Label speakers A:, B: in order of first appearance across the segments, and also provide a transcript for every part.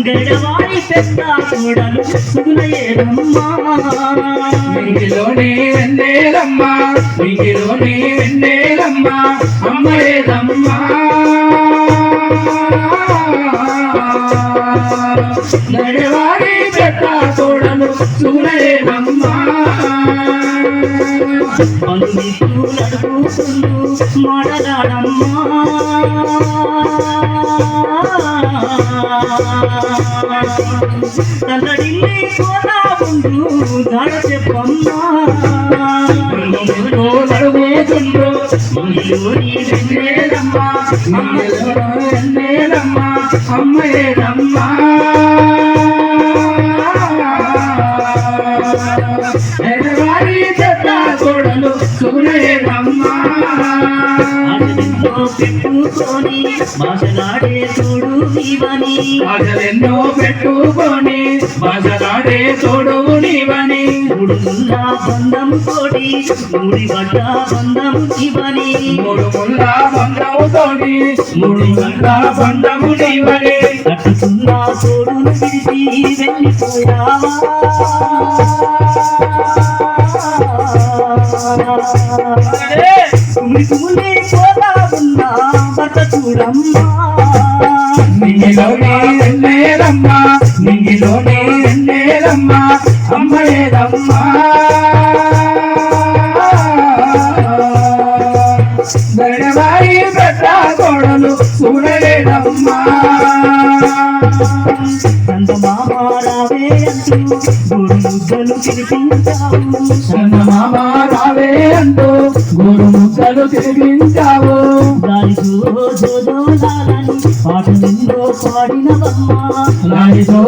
A: గడవారి పెద్ద కూడలు సుగులయేదమ్మా
B: ఇంటిలోనే వెన్నెలమ్మా ఇంటిలోనే వెన్నెలమ్మా అమ్మయేదమ్మా గడవారి పెద్ద కూడలు సుగులయేదమ్మా
A: బంధువులు అడుగుతుండు మాటలాడమ్మా తల్లడిల్లి పోతా ఉండు దాడ చెప్పమ్మా
B: అడుగుతుండ్రు ఇంటిలోని వెన్నెలమ్మా వెన్నెలమ్మా అమ్మయేదమ్మా గడవారి పెద్ద కూడలు సుగులయేదమ్మా
A: పెట్టుకొని భాషలాడే తోడు నీవని
B: ఆశలెన్నో పెట్టుకొని భాషలాడే తోడు నీవని
A: మూడు ముళ్ళ బంధం తోటి మూడి బట్ట బంధం నీవని
B: మూడు ముళ్ళ బంధము తోటి మూడు ముళ్ళ బంధము నీవని
A: కట్టుకున్న తోడును విడిచి వెళ్ళిపోయావా కుమికుములే పోతా ఉన్నా భర్త చూడమ్మా
B: నింగిలోనే వెన్నెలమ్మా నింగిలోనే వెన్నెలమ్మా అమ్మయేదమ్మా గడవారి పెద్ద కోడలు చూడలేదమ్మా
A: చందమామ రావే అంటూ గోరు ముద్దలు తినిపించావు
B: చందమామ రావే అంటూ గోరు ముద్దలు తినిపించావు
A: గాలితో జోజోలాలని పాటలెన్నో పాడినవమ్మా
B: లాడితో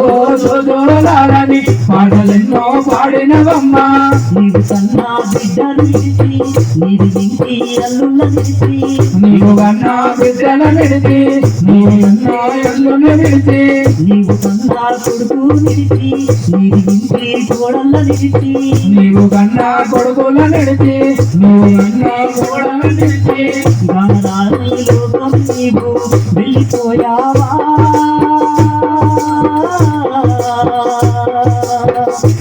B: జోజోలాలని పాటలెన్నో పాడినవమ్మా
A: నీవు కన్నా బిడ్డలు నిలిచి నీది ఇంటి అల్లుళ్ళ నిలిచి
B: నీవు కన్నా బిడ్డల నిలిచి నీవు కన్నా ఎల్లుని నిలిచి
A: నీవు కన్నా కొడుకు నిలిచి నీది ఇంటి కోడళ్ళ నిలిచి
B: నీవు కన్నా కొడుకుల నిలిచి నీవు కన్నా కోడల నిలిచి
A: గానరాని లోకం నీవు వెళ్ళిపోయావా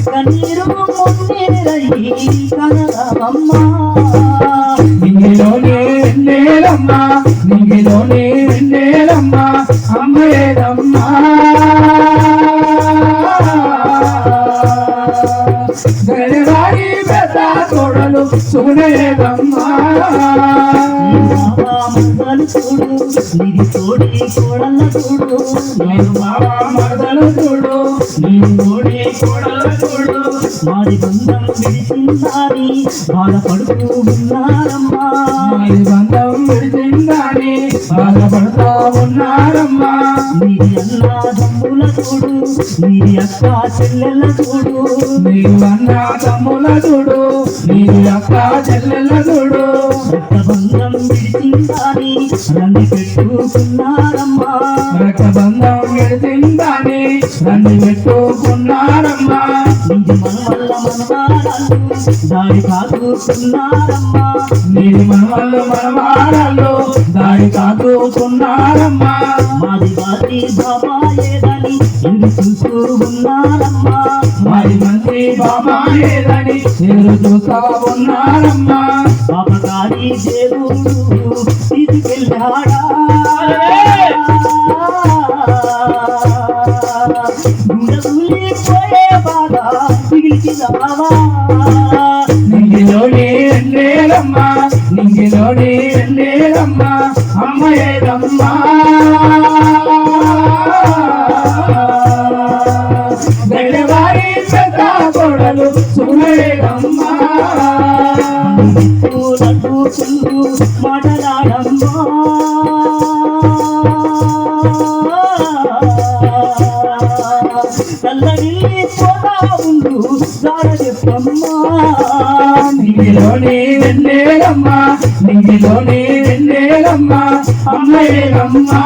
A: కన్నీరు మున్నీరయ్యి కనరవమ్మా
B: నింగిలోనే వెన్నెలమ్మా నింగిలోనే వెన్నెలమ్మా అమ్మయేదమ్మా గడవారి పెద్ద కోడలు సుగులయేదమ్మా
A: మరదలు చూడు నీది తోడి కోడళ్ళ చూడు
B: నేను బాబా మరదలు చూడు నీవు తోడి కోడల చూడు
A: మాది బంధం విడిచిందాని బాధపడుతూ ఉన్నారమ్మా
B: మాది బంధం విడిచిందని బాధపడతా ఉన్నారమ్మా
A: నీది అన్న తమ్ముల చూడు నీది అక్క చెల్లెళ్ళ చూడు
B: నీవు అన్న తమ్ముల చూడు నీవు అక్క చెల్లెళ్ళ చూడు
A: రక్తబంధం విడిచిందాని రంది పెట్టుకున్నారమ్మా
B: రక్తబంధం విడిచిందని రంది పెట్టుకున్నారమ్మా
A: నీది మనవల్ల మనవారాలు దారి కాకుతున్నారమ్మా
B: నీది మనవల్ల మనవారాలు దారి కాకుతున్నారమ్మా
A: మాది వారి బాబాయేదని ఎదురు చూస్తూ ఉన్నారమ్మా
B: మరి మంది బాబా ఏదని ఎదురు చూస్తా ఉన్నారమ్మా
A: పాపకారి దేవుడు తీసుకెళ్ళాడా గుండె బాధ మిగిలిచినావా
B: నింగిలోనే వెన్నెలమ్మా నింగిలోనే వెన్నెలమ్మా అమ్మయేదమ్మా గడవారి పెద్ద కోడలు సుగులయేదమ్మా
A: నడుచుంటూ మాటలాడమ్మా తల్లడిల్లి పోతా ఉండు దాడ చెప్పమ్మా
B: నింగిలోనే వెన్నెలమ్మా నింగిలోనే వెన్నెలమ్మా అమ్మయేదమ్మా